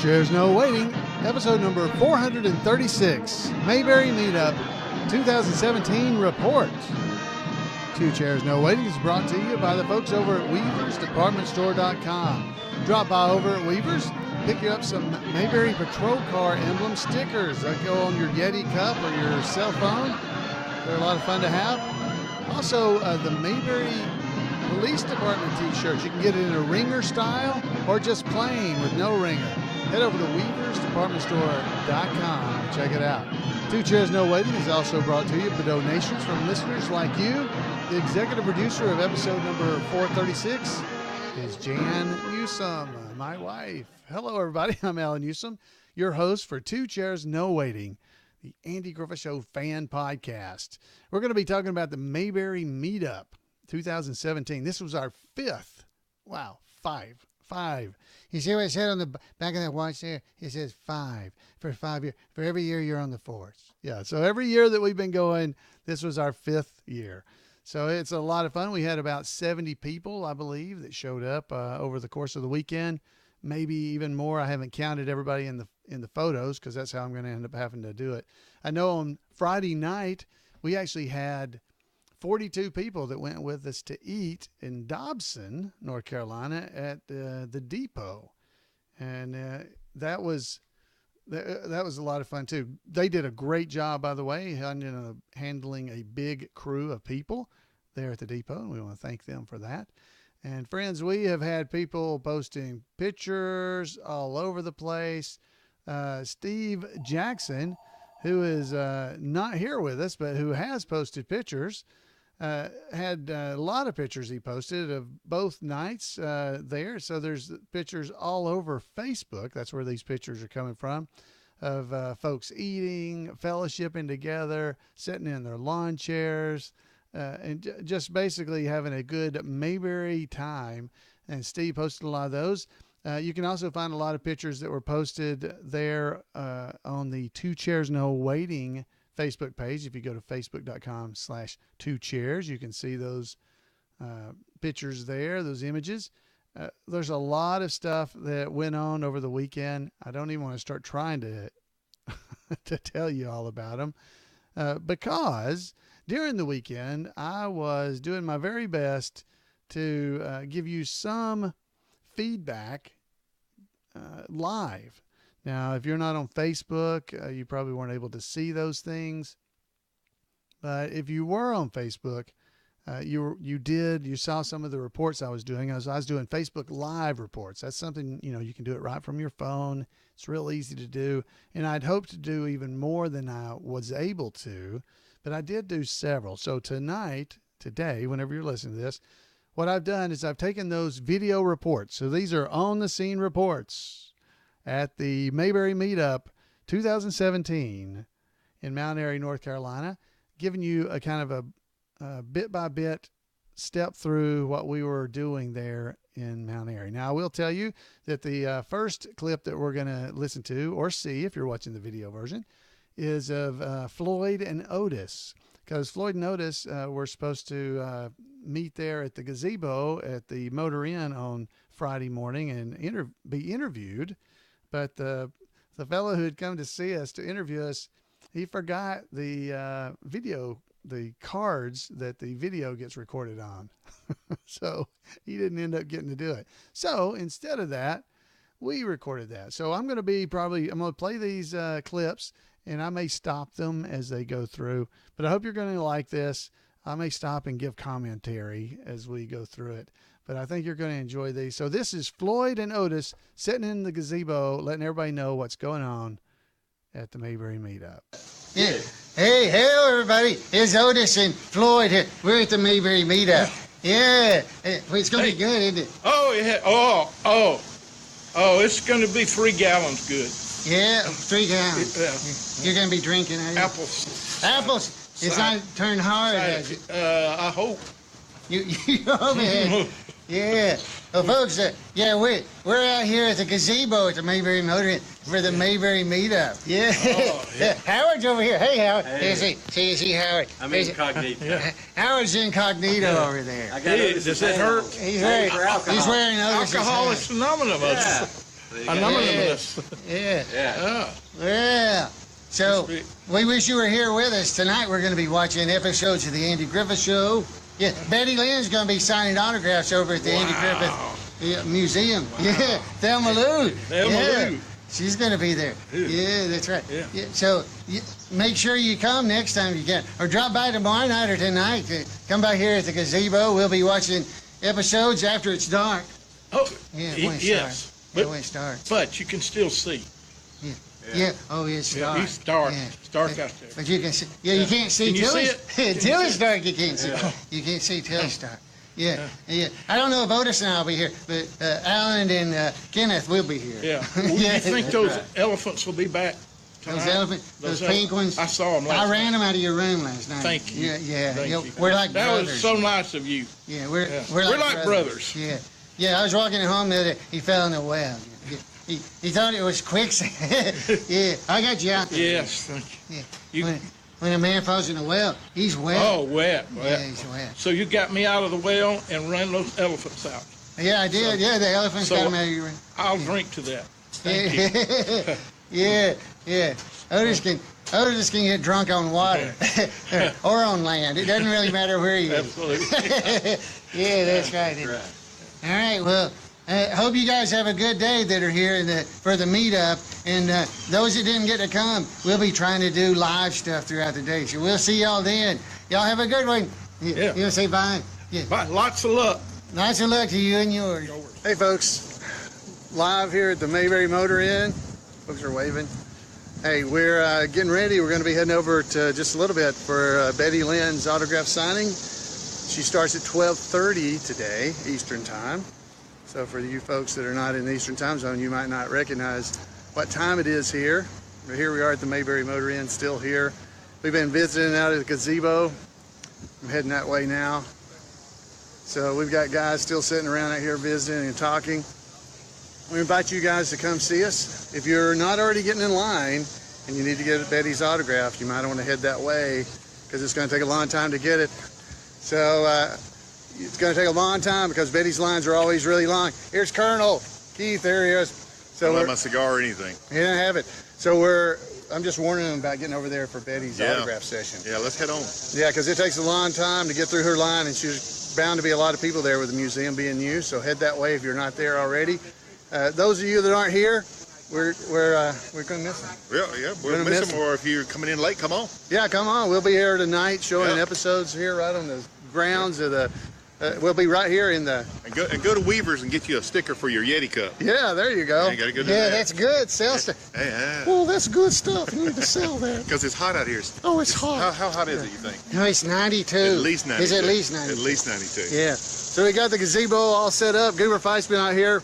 Chairs No Waiting, episode number 436, Mayberry Meet-up 2017 report. Two Chairs No Waiting is brought to you by the folks over at WeaversDepartmentStore.com. Drop by over at Weavers, pick you up some Mayberry Patrol Car emblem stickers that go on your Yeti cup or your cell phone. They're a lot of fun to have. Also, the Mayberry Police Department t-shirts. You can get it in a ringer style or just plain with no ringer. Head over to WeaversDepartmentStore.com and check it out. Two Chairs No Waiting is also brought to you by donations from listeners like you. The executive producer of episode number 436 is Jan Newsom, my wife. Hello, everybody. I'm Alan Newsom, your host for Two Chairs No Waiting, the Andy Griffith Show fan podcast. We're going to be talking about the Mayberry Meet-up 2017. This was our fifth. Wow, five. You see what it said on the back of that watch there? It says 5 for 5 years. For every year, you're on the fourth. Yeah, so every year that we've been going, this was our fifth year. So it's a lot of fun. We had about 70 people, I believe, that showed up over the course of the weekend. Maybe even more. I haven't counted everybody in the photos because that's how I'm going to end up having to do it. I know on Friday night, we actually had 42 people that went with us to eat in Dobson, North Carolina at the depot. And that was a lot of fun too. They did a great job, by the way, handling a big crew of people there at the depot. And we want to thank them for that. And friends, we have had people posting pictures all over the place. Steve Jackson, who is not here with us, but who has posted pictures, had a lot of pictures he posted of both nights there. So there's pictures all over Facebook. That's where these pictures are coming from, of folks eating, fellowshipping together, sitting in their lawn chairs, and just basically having a good Mayberry time. And Steve posted a lot of those. You can also find a lot of pictures that were posted there on the Two Chairs No Waiting Facebook page. If you go to facebook.com/2chairs, you can see those pictures there, those images. There's a lot of stuff that went on over the weekend. I don't even want to start trying to to tell you all about them because during the weekend, I was doing my very best to give you some feedback live. Now, if you're not on Facebook, you probably weren't able to see those things. But if you were on Facebook, you saw some of the reports I was doing. I was doing Facebook Live reports. That's something, you can do it right from your phone. It's real easy to do. And I'd hoped to do even more than I was able to, but I did do several. So today, whenever you're listening to this, what I've done is I've taken those video reports. So these are on the scene reports at the Mayberry Meetup 2017 in Mount Airy, North Carolina, giving you a kind of a bit-by-bit step through what we were doing there in Mount Airy. Now, I will tell you that the first clip that we're going to listen to or see, if you're watching the video version, is of Floyd and Otis. Because Floyd and Otis were supposed to meet there at the Gazebo at the Motor Inn on Friday morning and be interviewed. But the fellow who had come to see us, to interview us, he forgot the the cards that the video gets recorded on. So he didn't end up getting to do it. So instead of that, we recorded that. So I'm going to play these clips, and I may stop them as they go through. But I hope you're going to like this. I may stop and give commentary as we go through it. But I think you're going to enjoy these. So this is Floyd and Otis sitting in the gazebo, letting everybody know what's going on at the Mayberry Meetup. Yeah. Hey, hello everybody. It's Otis and Floyd here. We're at the Mayberry Meetup. Yeah. It's going to be good, isn't it? Oh, yeah. Oh, it's going to be 3 gallons good. Yeah, 3 gallons. Yeah. You're going to be drinking, are you? Apples. Apples? It's not turned hard, has it? I hope. You hope it. Yeah. Well, folks, we're out here at the Gazebo at the Mayberry Motor for the Mayberry Meetup. Yeah. Oh, yeah. Howard's over here. Hey, Howard. Hey. See Howard. I'm incognito. Yeah. Howard's incognito over there. I got Does it hurt? He's wearing Otis' Alcoholics Anonymous. Yeah. Anonymous. Yeah. Yeah. Yeah. So we wish you were here with us. Tonight we're going to be watching episodes of the Andy Griffith Show. Yeah, Betty Lynn's going to be signing autographs over at the Andy Griffith Museum. Yeah, Thelma Lou. Thelma Lou. She's going to be there. Yeah, that's right. Yeah. So make sure you come next time you can. Or drop by tomorrow night or tonight. Come by here at the Gazebo. We'll be watching episodes after it's dark. Oh, Yeah, when it's yes. dark. When it's dark. But you can still see. Yeah. Oh, it's dark. It's dark. Yeah. It's dark out there. But you can see. Yeah, you can't see Can you till see it's till it's dark. You can't see. You can't see till it's dark. Yeah. I don't know if Otis and I will be here, but Alan and Kenneth will be here. Yeah. Well, you think those elephants will be back tonight? Those elephants, those pink ones. I saw them last I ran night. them out of your room last night. Thank you. Yeah. Thank you. We're like that brothers. was so nice of you. Yeah, we're We're like brothers. Yeah. Yeah, I was walking home the other day. He fell in the well. He thought it was quicksand. Yeah, I got you out there. Yes, thank you. Yeah. When a man falls in a well, he's wet. Oh, wet. Yeah, he's wet. So you got me out of the well and ran those elephants out. Yeah, I did. Yeah, the elephants got him out of your room. I'll drink to that. Thank you. Yeah. Otis can get drunk on water or on land. It doesn't really matter where he is. Absolutely. Yeah, that's right. All right, well, hope you guys have a good day that are here for the meetup. And those that didn't get to come, we'll be trying to do live stuff throughout the day. So we'll see y'all then. Y'all have a good one. Yeah. You'll say bye. Yeah. Bye. Lots of luck. Lots of luck to you and yours. Hey, folks. Live here at the Mayberry Motor Inn. Folks are waving. Hey, we're getting ready. We're going to be heading over to just a little bit for Betty Lynn's autograph signing. She starts at 12:30 today, Eastern Time. So for you folks that are not in the Eastern Time Zone, you might not recognize what time it is here. But here we are at the Mayberry Motor Inn, still here. We've been visiting out at the Gazebo. I'm heading that way now. So we've got guys still sitting around out here visiting and talking. We invite you guys to come see us. If you're not already getting in line and you need to get Betty's autograph, you might want to head that way because it's going to take a long time to get it. So it's going to take a long time because Betty's lines are always really long. Here's Colonel Keith. There he is. So don't have my cigar or anything. He didn't have it. So I'm just warning him about getting over there for Betty's autograph session. Yeah, let's head on. Yeah, because it takes a long time to get through her line, and she's bound to be a lot of people there with the museum being new. So head that way if you're not there already. Those of you that aren't here, we're going to miss them. Yeah, we'll miss them. Or if you're coming in late, come on. Yeah, come on. We'll be here tonight showing episodes here right on the grounds of the. We'll be right here in the. And go to Weaver's and get you a sticker for your Yeti cup. Yeah, there you go. Yeah, you gotta go do yeah that. That's good. Sell stuff. Yeah. Well, that's good stuff. You need to sell that. Because it's hot out here. Oh, it's hot. How hot is it, you think? No, it's 92. At least 92. It's at least 92. At least 92. Yeah. So we got the gazebo all set up. Goober Fight's been out here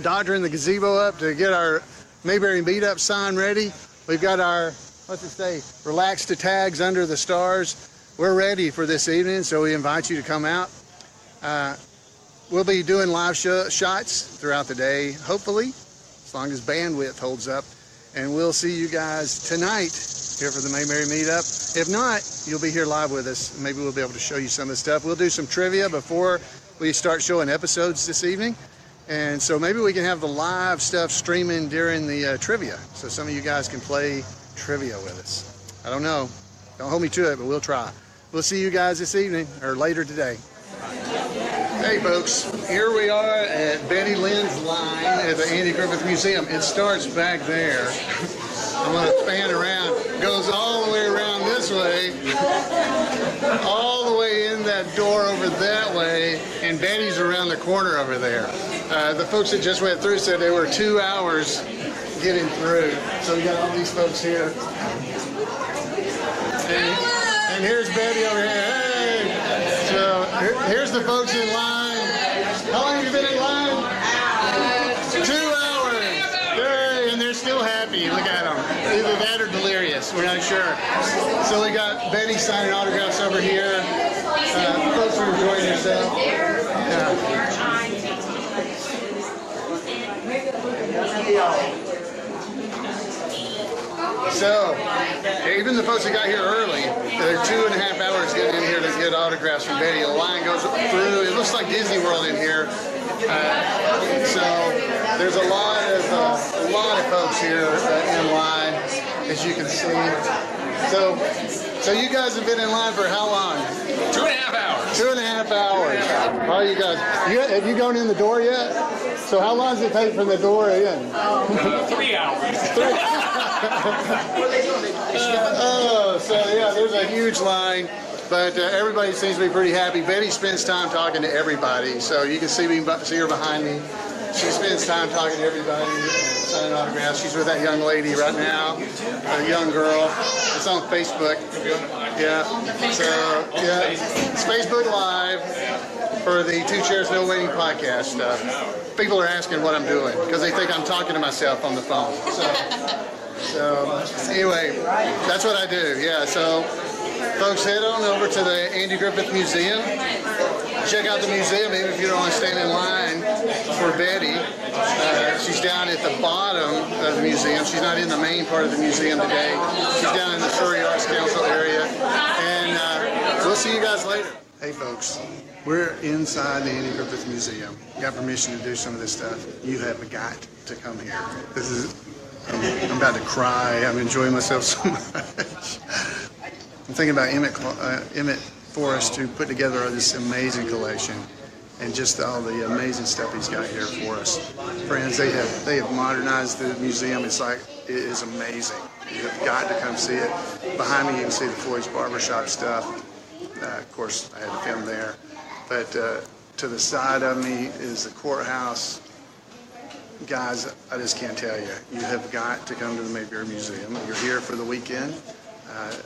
dodgering the gazebo up to get our Mayberry Meet-up sign ready. We've got our, what's it say, relax to tags under the stars. We're ready for this evening, so we invite you to come out. We'll be doing live shots throughout the day, hopefully, as long as bandwidth holds up. And we'll see you guys tonight here for the Mayberry Meetup. If not, you'll be here live with us. Maybe we'll be able to show you some of the stuff. We'll do some trivia before we start showing episodes this evening. And so maybe we can have the live stuff streaming during the trivia. So some of you guys can play trivia with us. I don't know. Don't hold me to it, but we'll try. We'll see you guys this evening or later today. Hey folks, here we are at Betty Lynn's line at the Andy Griffith Museum. It starts back there. I'm going to span around. Goes all the way around this way, all the way in that door over that way, and Betty's around the corner over there. The folks that just went through said they were 2 hours getting through. So we got all these folks here. And here's Betty over here. Hey! So here's the folks in line. How long have you been in line? 2 hours. Yay, and they're still happy. Look at them. Either that or delirious. We're not sure. So we got Betty signing autographs over here. Folks are enjoying themselves. So, even the folks that got here early, they're 2.5 hours getting in here to get autographs from Betty. The line goes through. It looks like Disney World in here. So there's a lot of folks here in line, as you can see. So you guys have been in line for how long? 2.5 hours. 2.5 hours. All right, you guys. Have you gone in the door yet? So how long does it take from the door in? 3 hours. So yeah, there's a huge line. But everybody seems to be pretty happy. Betty spends time talking to everybody, so you can see her behind me. She spends time talking to everybody and signing autographs. She's with that young lady right now, a young girl. It's on Facebook. Yeah. So yeah, it's Facebook Live for the Two Chairs No Waiting podcast stuff. People are asking what I'm doing because they think I'm talking to myself on the phone. So anyway, that's what I do. Yeah. So. Folks, head on over to the Andy Griffith Museum. Check out the museum, even if you don't want to stand in line for Betty. She's down at the bottom of the museum. She's not in the main part of the museum today. She's down in the Surrey Arts Council area. And we'll see you guys later. Hey folks, we're inside the Andy Griffith Museum. Got permission to do some of this stuff. You have got to come here. I'm about to cry. I'm enjoying myself so much. I'm thinking about Emmett Forrest, who put together this amazing collection, and just all the amazing stuff he's got here for us. Friends, they have modernized the museum. It is amazing. You have got to come see it. Behind me, you can see the Floyd's Barbershop stuff. Of course, I had to film there. But to the side of me is the courthouse. Guys, I just can't tell you. You have got to come to the Mayberry Museum. You're here for the weekend.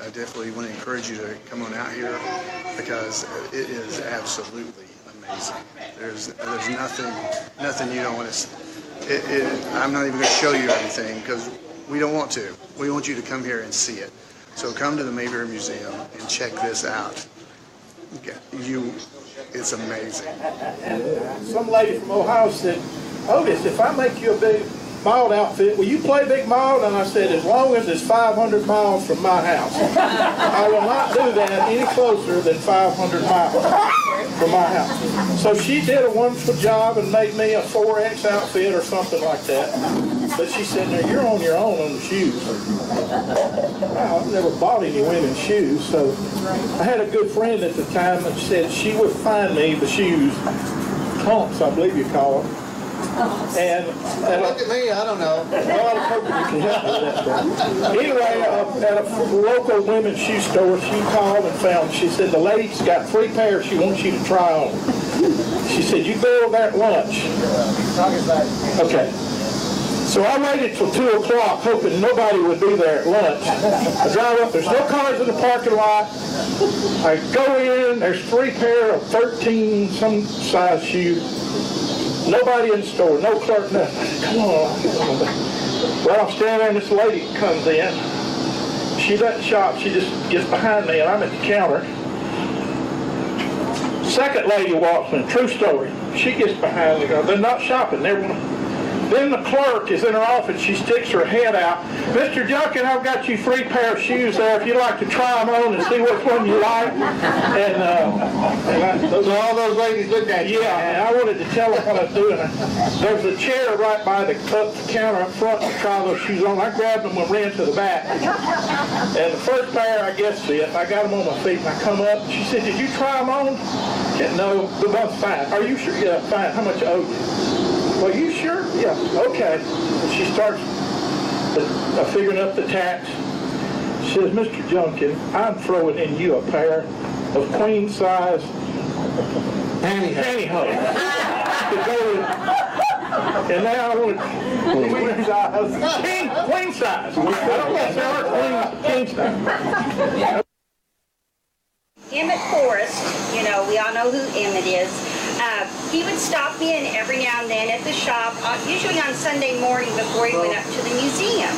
I definitely want to encourage you to come on out here because it is absolutely amazing. There's nothing you don't want to see. I'm not even going to show you everything because we don't want to. We want you to come here and see it. So come to the Mayberry Museum and check this out. It's amazing. Some lady from Ohio said, Otis, if I make you a big mild outfit, will you play big mild? And I said, as long as it's 500 miles from my house. I will not do that any closer than 500 miles from my house. So she did a wonderful job and made me a 4X outfit or something like that. But she said, now you're on your own on the shoes. Wow, I've never bought any women's shoes. So I had a good friend at the time that said she would find me the shoes, pumps, I believe you call them. And look at me, I don't know. Well, I was hoping you could help with that. Anyway, at a local women's shoe store, she called and found, she said, the lady's got 3 pairs she wants you to try on. She said, you go over there at lunch. Okay. So I waited till 2 o'clock hoping nobody would be there at lunch. I drive up, there's no cars in the parking lot. I go in, there's 3 pair of 13 some size shoes. Nobody in the store, no clerk, nothing. Come on. Well, I'm standing there and this lady comes in. She doesn't shop, she just gets behind me and I'm at the counter. Second lady walks in, true story. She gets behind me, they're not shopping, Then the clerk is in her office. She sticks her head out. Mr. Junkin, I've got you 3 pair of shoes there if you'd like to try them on and see which one you like. So all those ladies looked at you. Yeah, and I wanted to tell them what I was doing. There's a chair right by the counter up front to try those shoes on. I grabbed them and ran to the back. And the first pair, I guess, fit. I got them on my feet and I come up. She said, did you try them on? I said, no, the one's fine. Are you sure? Yeah, fine. How much owe you? Well, you sure? Yeah, okay. She starts figuring up the tax. She says, Mr. Junkin, I'm throwing in you a pair of queen size pantyhose. And now I want queen size. Queen size. I don't want to sell her queen size. Emmett Forrest, we all know who Emmett is. He would stop in every now and then at the shop, usually on Sunday morning before he went up to the museum.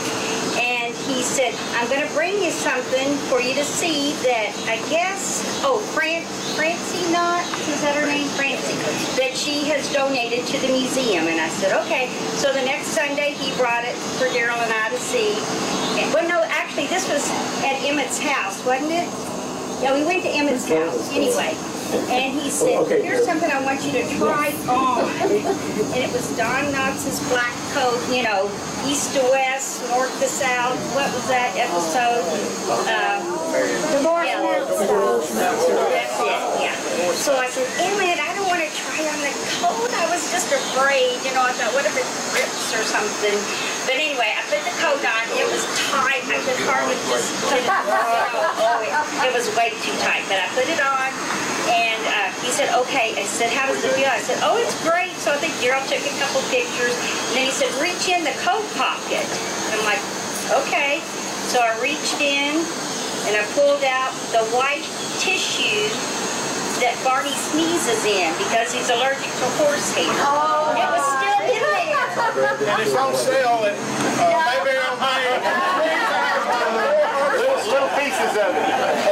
And he said, I'm going to bring you something for you to see that I guess, Francie Knott, is that her name? Francie, that she has donated to the museum. And I said, okay. So the next Sunday he brought it for Daryl and I to see. Well, no, actually this was at Emmett's house, wasn't it? Yeah, we went to Emmett's house. Anyway, And he said, here's something I want you to try on. And it was Don Knotts' black coat, you know, east to west, north to south. What was that episode? Divorce That's it, yeah. So I said, Emmett, I don't want to try on the coat. I was just afraid, you know, I thought, what if it rips or something? But anyway, I put the coat on. It was tight. I could hardly just put it on. It was way too tight, but I put it on. And he said, okay. I said, how does it feel? I said, oh, it's great. So I think Gerald took a couple pictures. And then he said, reach in the coat pocket. And I'm like, okay. So I reached in and I pulled out the white tissue that Barney sneezes in because he's allergic to horsehair. Oh. It was still in there. And it's on sale at Mayberry on Main. Little pieces of it.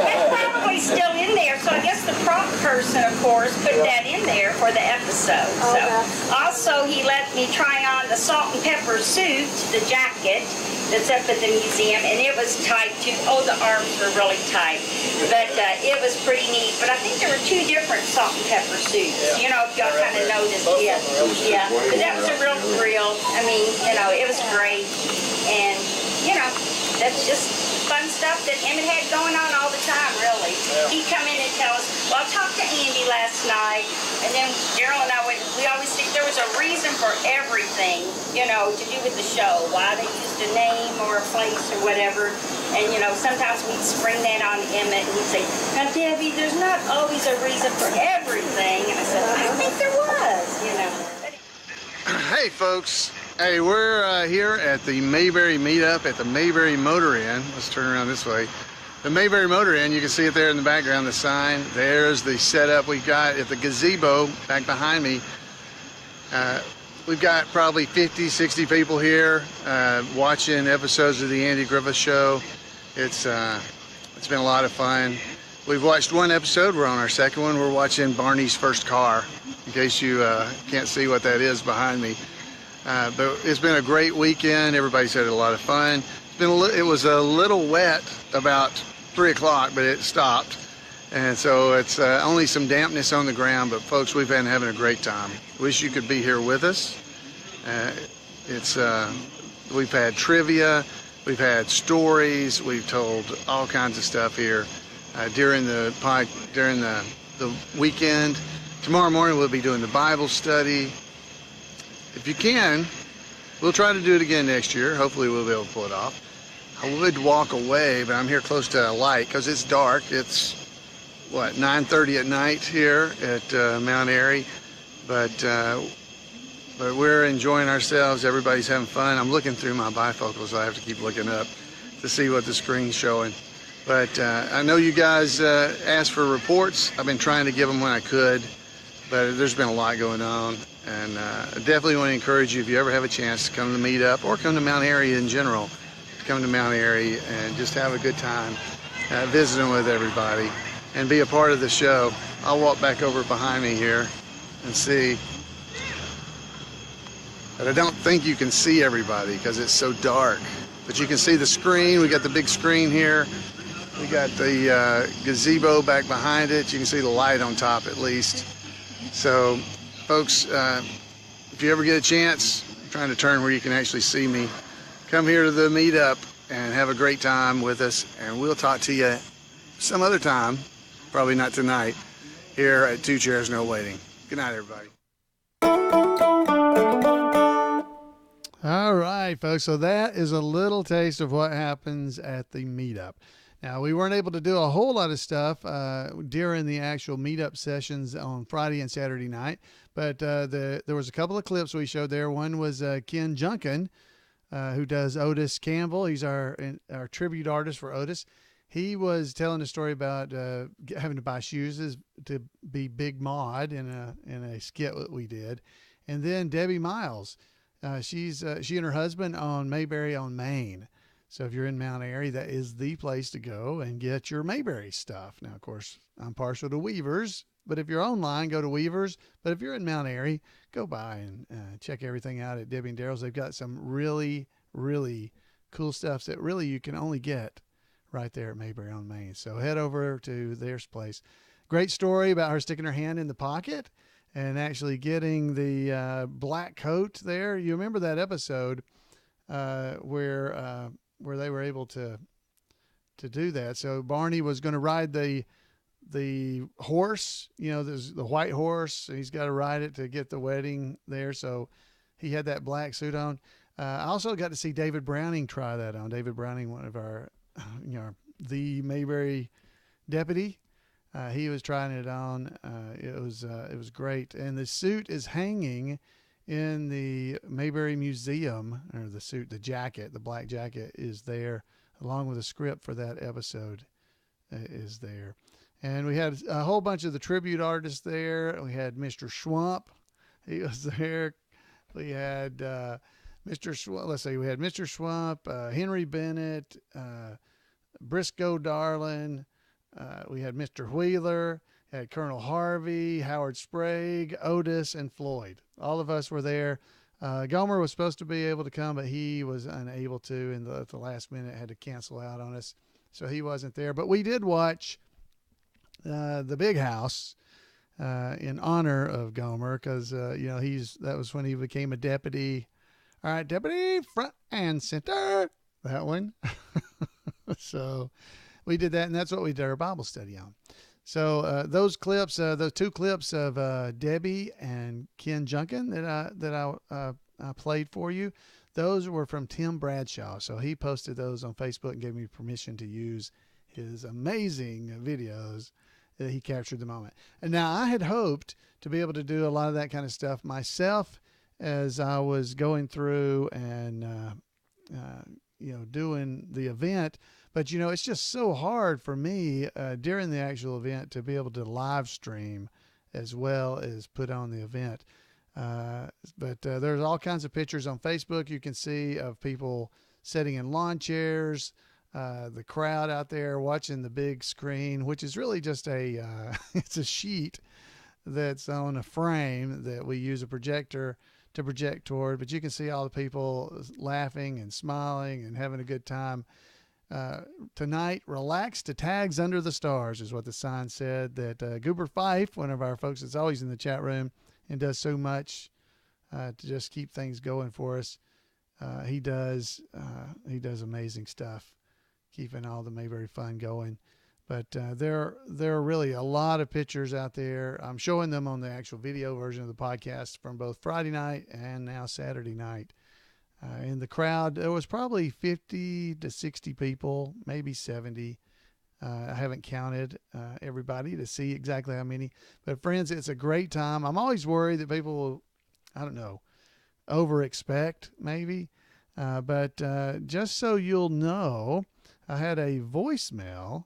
It's probably still in there, so I guess the prop person, of course, put that in there for the episode. So, also, he let me try on the salt and pepper suit, the jacket that's up at the museum, and it was tight too. Oh, the arms were really tight, but it was pretty neat. But I think there were two different salt and pepper suits. You know, if y'all kind of noticed, yeah. But that was a real thrill. I mean, you know, it was great, and you know, that's just fun stuff that Emmett had going on all the time, really. He'd come in and tell us, well, I talked to Andy last night, and then Gerald and I, we always think there was a reason for everything, you know, to do with the show, why they used a name or a place or whatever. And, you know, sometimes we'd spring that on Emmett, and he'd say, now, Debbie, there's not always a reason for everything. And I said, I think there was, you know. Hey, folks. Hey, we're here at the Mayberry Meet-up at the Mayberry Motor Inn. Let's turn around this way. The Mayberry Motor Inn, you can see it there in the background, the sign. There's the setup we've got at the Gazebo back behind me. We've got probably 50, 60 people here watching episodes of the Andy Griffith Show. It's been a lot of fun. We've watched one episode. We're on our second one. We're watching Barney's first car, in case you can't see what that is behind me. But it's been a great weekend. Everybody's had a lot of fun. It was a little wet about 3 o'clock, but it stopped. And so it's only some dampness on the ground, but folks, we've been having a great time. Wish you could be here with us. We've had trivia, we've had stories, we've told all kinds of stuff here during the weekend. Tomorrow morning we'll be doing the Bible study. If you can, we'll try to do it again next year. Hopefully we'll be able to pull it off. I would walk away, but I'm here close to a light because it's dark. It's, 9:30 at night here at Mount Airy. But we're enjoying ourselves. Everybody's having fun. I'm looking through my bifocals. I have to keep looking up to see what the screen's showing. But I know you guys asked for reports. I've been trying to give them when I could, but there's been a lot going on. And I definitely want to encourage you, if you ever have a chance to come to Meetup or come to Mount Airy in general, to come to Mount Airy and just have a good time visiting with everybody and be a part of the show. I'll walk back over behind me here and see. But I don't think you can see everybody because it's so dark. But you can see the screen. We got the big screen here. We got the gazebo back behind it. You can see the light on top at least. So, folks, if you ever get a chance, I'm trying to turn where you can actually see me, come here to the meetup and have a great time with us. And we'll talk to you some other time, probably not tonight, here at Two Chairs No Waiting. Good night, everybody. All right, folks. So that is a little taste of what happens at the meetup. Now, we weren't able to do a whole lot of stuff during the actual meetup sessions on Friday and Saturday night, but there was a couple of clips we showed there. One was Ken Junkin, who does Otis Campbell. He's our tribute artist for Otis. He was telling a story about having to buy shoes to be Big Maud in a skit that we did. And then Debbie Miles, she and her husband own Mayberry on Main. So if you're in Mount Airy, that is the place to go and get your Mayberry stuff. Now, of course, I'm partial to Weavers, but if you're online, go to Weavers. But if you're in Mount Airy, go by and check everything out at Debbie and Daryl's. They've got some really, really cool stuff that really you can only get right there at Mayberry on Main. So head over to their place. Great story about her sticking her hand in the pocket and actually getting the black coat there. You remember that episode where they were able to do that. So Barney was going to ride the horse, there's the white horse, and he's got to ride it to get the wedding there. So he had that black suit on. I also got to see David Browning try that on. David Browning, one of our, the Mayberry deputy. He was trying it on. It was great. And the suit is hanging in the Mayberry Museum, or the black jacket is there, along with a script for that episode is there. And we had a whole bunch of the tribute artists there. We had Mr. Schwump. He was there. We had Mr. Schwump. Let's see. We had Mr. Schwump, Henry Bennett, Briscoe Darlin. We had Mr. Wheeler, had Colonel Harvey, Howard Sprague, Otis, and Floyd. All of us were there. Gomer was supposed to be able to come, but he was unable to, and at the last minute had to cancel out on us, so he wasn't there. But we did watch the Big House in honor of Gomer, because that was when he became a deputy. All right, deputy front and center, that one. So we did that, and that's what we did our Bible study on. So those clips, those two clips of Debbie and Ken Junkin that I played for you, those were from Tim Bradshaw. So he posted those on Facebook and gave me permission to use his amazing videos that he captured the moment. And now I had hoped to be able to do a lot of that kind of stuff myself as I was going through and doing the event. But, it's just so hard for me during the actual event to be able to live stream as well as put on the event. But there's all kinds of pictures on Facebook you can see of people sitting in lawn chairs, the crowd out there watching the big screen, which is really just it's a sheet that's on a frame that we use a projector to project toward. But you can see all the people laughing and smiling and having a good time. Tonight, relax to tags under the stars is what the sign said. That Goober Fife, one of our folks that's always in the chat room and does so much to just keep things going for us. He does amazing stuff, keeping all the Mayberry fun going. But there are really a lot of pictures out there. I'm showing them on the actual video version of the podcast from both Friday night and now Saturday night. In the crowd, there was probably 50 to 60 people, maybe 70. I haven't counted everybody to see exactly how many. But, friends, it's a great time. I'm always worried that people will, I don't know, over-expect maybe. But just so you'll know, I had a voicemail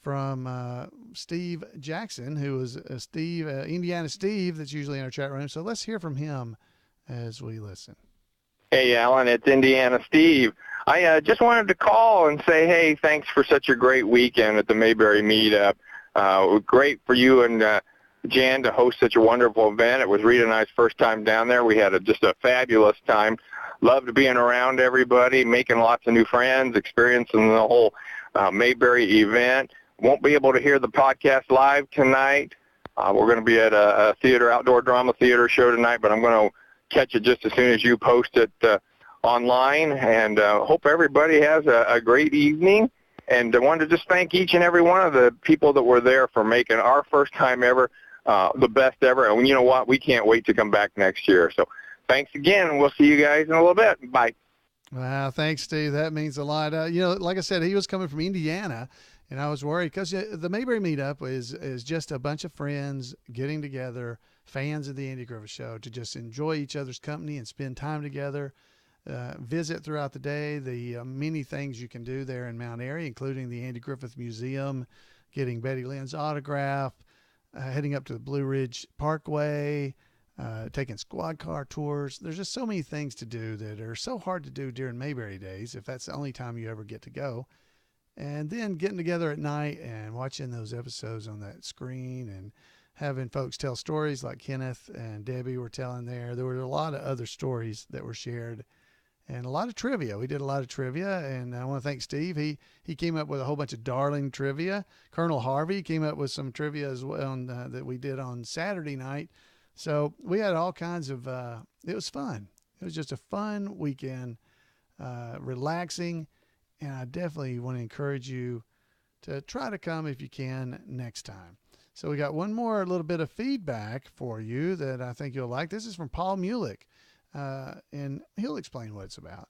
from Steve Jackson, who was Indiana Steve, that's usually in our chat room. So let's hear from him as we listen. Hey, Alan, it's Indiana Steve. I just wanted to call and say, hey, thanks for such a great weekend at the Mayberry Meet-up. It was great for you and Jan to host such a wonderful event. It was Rita and I's first time down there. We had just a fabulous time. Loved being around everybody, making lots of new friends, experiencing the whole Mayberry event. Won't be able to hear the podcast live tonight. We're going to be at a outdoor drama theater show tonight, but I'm going to catch it just as soon as you post it online, and hope everybody has a great evening. And I wanted to just thank each and every one of the people that were there for making our first time ever the best ever. And you know what? We can't wait to come back next year. So thanks again, and we'll see you guys in a little bit. Bye. Wow, thanks, Steve. That means a lot. Like I said, he was coming from Indiana, and I was worried because the Mayberry Meetup is just a bunch of friends getting together, fans of the Andy Griffith Show, to just enjoy each other's company and spend time together, visit throughout the day, the many things you can do there in Mount Airy, including the Andy Griffith Museum, getting Betty Lynn's autograph, heading up to the Blue Ridge Parkway, taking squad car tours. There's just so many things to do that are so hard to do during Mayberry days, if that's the only time you ever get to go. And then getting together at night and watching those episodes on that screen and having folks tell stories like Kenneth and Debbie were telling there. There were a lot of other stories that were shared and a lot of trivia. We did a lot of trivia, and I want to thank Steve. He came up with a whole bunch of darling trivia. Colonel Harvey came up with some trivia as well that we did on Saturday night. So we had all kinds of, it was fun. It was just a fun weekend, relaxing, and I definitely want to encourage you to try to come if you can next time. So we got one more little bit of feedback for you that I think you'll like. This is from Paul Mulick, and he'll explain what it's about.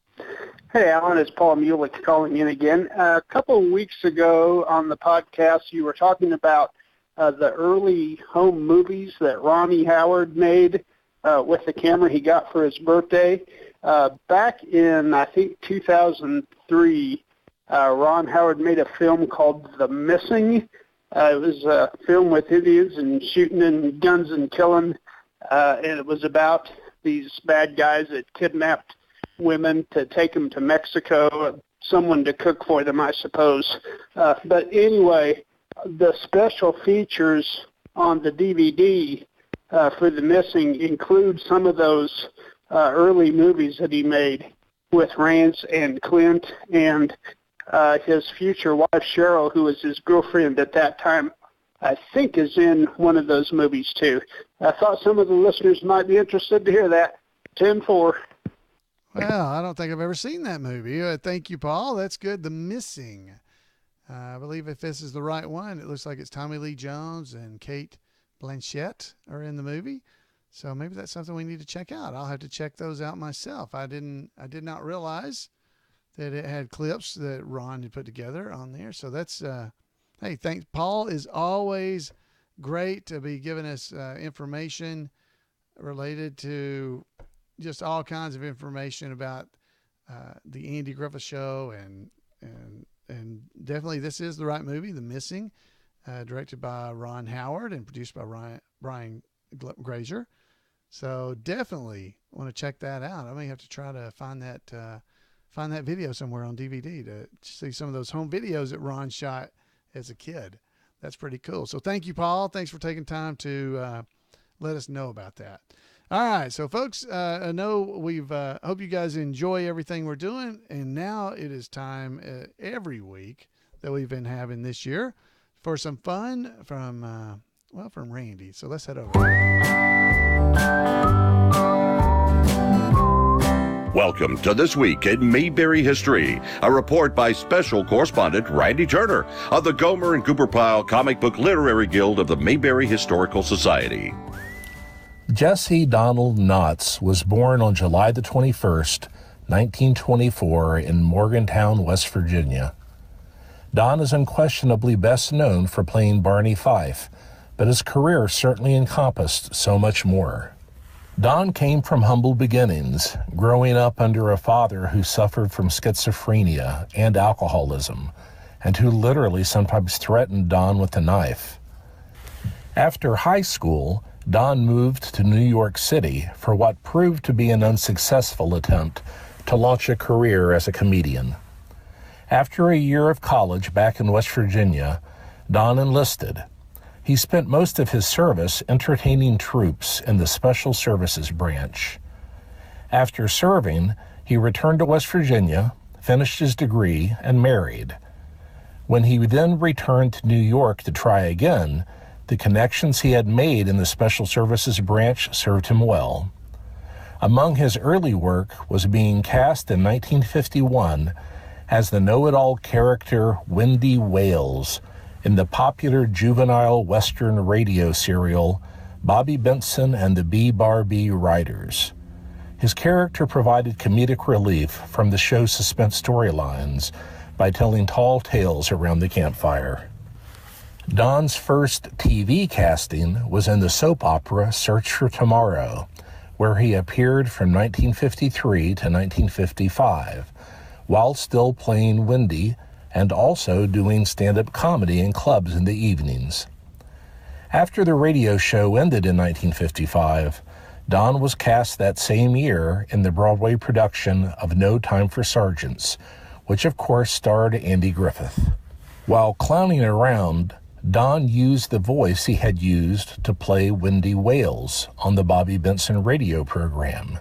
Hey, Alan, it's Paul Mulick calling in again. A couple of weeks ago on the podcast, you were talking about the early home movies that Ronnie Howard made with the camera he got for his birthday. Back in, I think, 2003, Ron Howard made a film called The Missing. It was a film with Indians and shooting and guns and killing, and it was about these bad guys that kidnapped women to take them to Mexico, someone to cook for them, I suppose. But anyway, the special features on the DVD for The Missing include some of those early movies that he made with Rance and Clint and his future wife, Cheryl, who was his girlfriend at that time, I think is in one of those movies, too. I thought some of the listeners might be interested to hear that. 10-4. Well, I don't think I've ever seen that movie. Thank you, Paul. That's good. The Missing. I believe if this is the right one, it looks like it's Tommy Lee Jones and Kate Blanchett are in the movie. So maybe that's something we need to check out. I'll have to check those out myself. I did not realize that it had clips that Ron had put together on there. So that's, hey, thanks. Paul is always great to be giving us information related to just all kinds of information about the Andy Griffith Show and definitely this is the right movie, The Missing, directed by Ron Howard and produced by Brian Grazer. So definitely want to check that out. I may have to try to find that video somewhere on DVD to see some of those home videos that Ron shot as a kid. That's pretty cool. So thank you, Paul. Thanks for taking time to let us know about that. All right. So folks, I know hope you guys enjoy everything we're doing. And now it is time every week that we've been having this year for some fun from Randy. So let's head over. Welcome to This Week in Mayberry History, a report by special correspondent Randy Turner of the Gomer and Cooper Pyle Comic Book Literary Guild of the Mayberry Historical Society. Jesse Donald Knotts was born on July the 21st, 1924 in Morgantown, West Virginia. Don is unquestionably best known for playing Barney Fife, but his career certainly encompassed so much more. Don came from humble beginnings, growing up under a father who suffered from schizophrenia and alcoholism, and who literally sometimes threatened Don with a knife. After high school, Don moved to New York City for what proved to be an unsuccessful attempt to launch a career as a comedian. After a year of college back in West Virginia, Don enlisted. He spent most of his service entertaining troops in the Special Services branch. After serving, he returned to West Virginia, finished his degree, and married. When he then returned to New York to try again, the connections he had made in the Special Services branch served him well. Among his early work was being cast in 1951 as the know-it-all character Wendy Wales in the popular juvenile Western radio serial Bobby Benson and the B-Bar-B Riders. His character provided comedic relief from the show's suspense storylines by telling tall tales around the campfire. Don's first TV casting was in the soap opera Search for Tomorrow, where he appeared from 1953 to 1955, while still playing Wendy and also doing stand-up comedy in clubs in the evenings. After the radio show ended in 1955, Don was cast that same year in the Broadway production of No Time for Sergeants, which of course starred Andy Griffith. While clowning around, Don used the voice he had used to play Wendy Wales on the Bobby Benson radio program.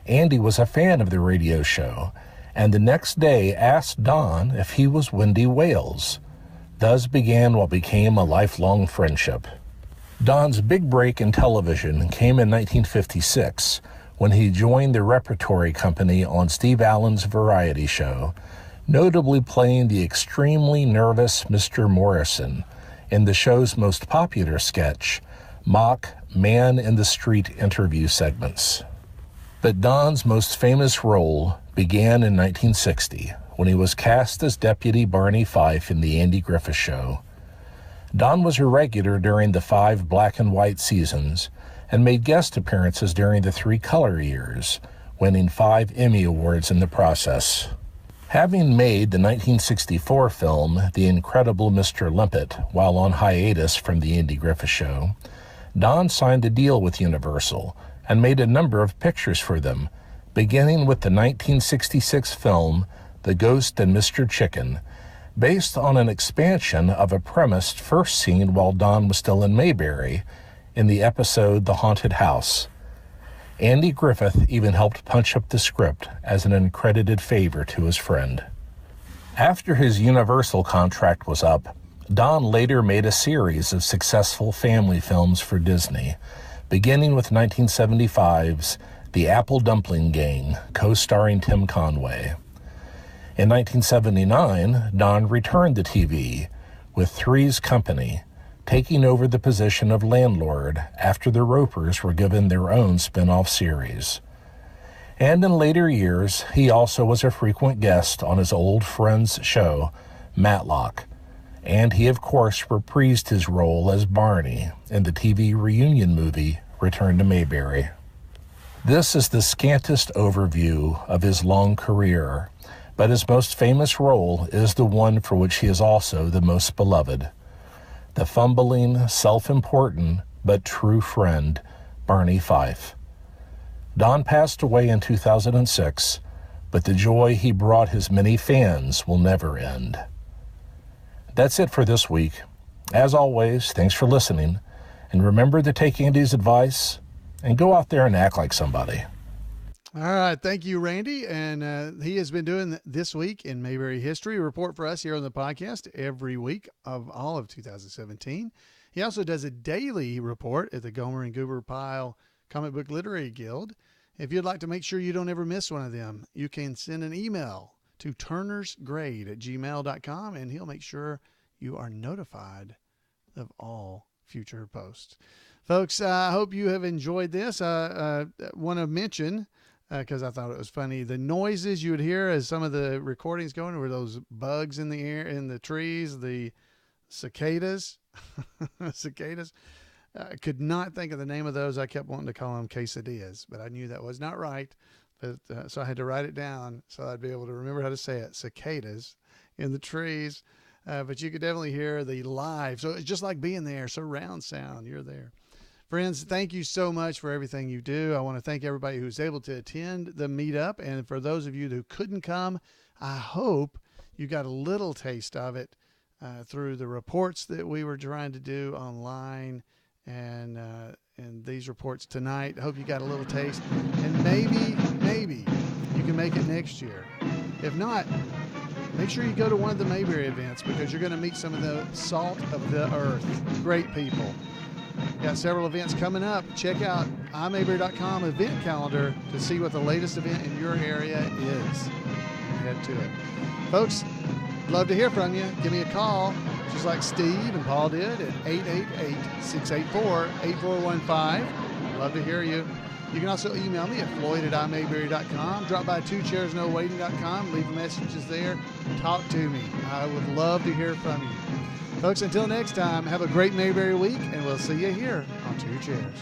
Andy was a fan of the radio show, and the next day asked Don if he was Wendy Wales. Thus began what became a lifelong friendship. Don's big break in television came in 1956 when he joined the repertory company on Steve Allen's variety show, notably playing the extremely nervous Mr. Morrison in the show's most popular sketch, mock man in the street interview segments. But Don's most famous role began in 1960 when he was cast as Deputy Barney Fife in The Andy Griffith Show. Don was a regular during the 5 black and white seasons and made guest appearances during the 3 color years, winning 5 Emmy Awards in the process. Having made the 1964 film The Incredible Mr. Limpet while on hiatus from The Andy Griffith Show, Don signed a deal with Universal and made a number of pictures for them, beginning with the 1966 film The Ghost and Mr. Chicken, based on an expansion of a premise first seen while Don was still in Mayberry in the episode The Haunted House. Andy Griffith even helped punch up the script as an uncredited favor to his friend. After his Universal contract was up, Don later made a series of successful family films for Disney, beginning with 1975's The Apple Dumpling Gang, co-starring Tim Conway. In 1979, Don returned to TV with Three's Company, taking over the position of landlord after the Ropers were given their own spin-off series. And in later years, he also was a frequent guest on his old friend's show, Matlock, and he of course reprised his role as Barney in the TV reunion movie Return to Mayberry. This is the scantest overview of his long career, but his most famous role is the one for which he is also the most beloved. The fumbling, self-important, but true friend, Barney Fife. Don passed away in 2006, but the joy he brought his many fans will never end. That's it for this week. As always, thanks for listening, and remember to take Andy's advice and go out there and act like somebody. All right. Thank you, Randy. And he has been doing This Week in Mayberry History, a report for us here on the podcast every week of all of 2017. He also does a daily report at the Gomer and Goober Pile Comic Book Literary Guild. If you'd like to make sure you don't ever miss one of them, you can send an email to turnersgrade@gmail.com, and he'll make sure you are notified of all future posts. Folks, I hope you have enjoyed this. I want to mention, because I thought it was funny, the noises you would hear as some of the recordings going were those bugs in the air, in the trees, the cicadas. Cicadas. I could not think of the name of those. I kept wanting to call them quesadillas, but I knew that was not right. But, so I had to write it down so I'd be able to remember how to say it. Cicadas in the trees. But you could definitely hear the live. So it's just like being there. Surround sound. You're there. Friends, thank you so much for everything you do. I want to thank everybody who's able to attend the meetup. And for those of you who couldn't come, I hope you got a little taste of it through the reports that we were trying to do online and these reports tonight. I hope you got a little taste. And maybe you can make it next year. If not, make sure you go to one of the Mayberry events because you're going to meet some of the salt of the earth. Great people. Got several events coming up. Check out imayberry.com event calendar to see what the latest event in your area is. Head to it. Folks, love to hear from you. Give me a call, just like Steve and Paul did, at 888-684-8415. Love to hear you. You can also email me at floyd@imayberry.com. Drop by twocairsnowaiting.com. Leave messages there. Talk to me. I would love to hear from you. Folks, until next time, have a great Mayberry week, and we'll see you here on Two Chairs.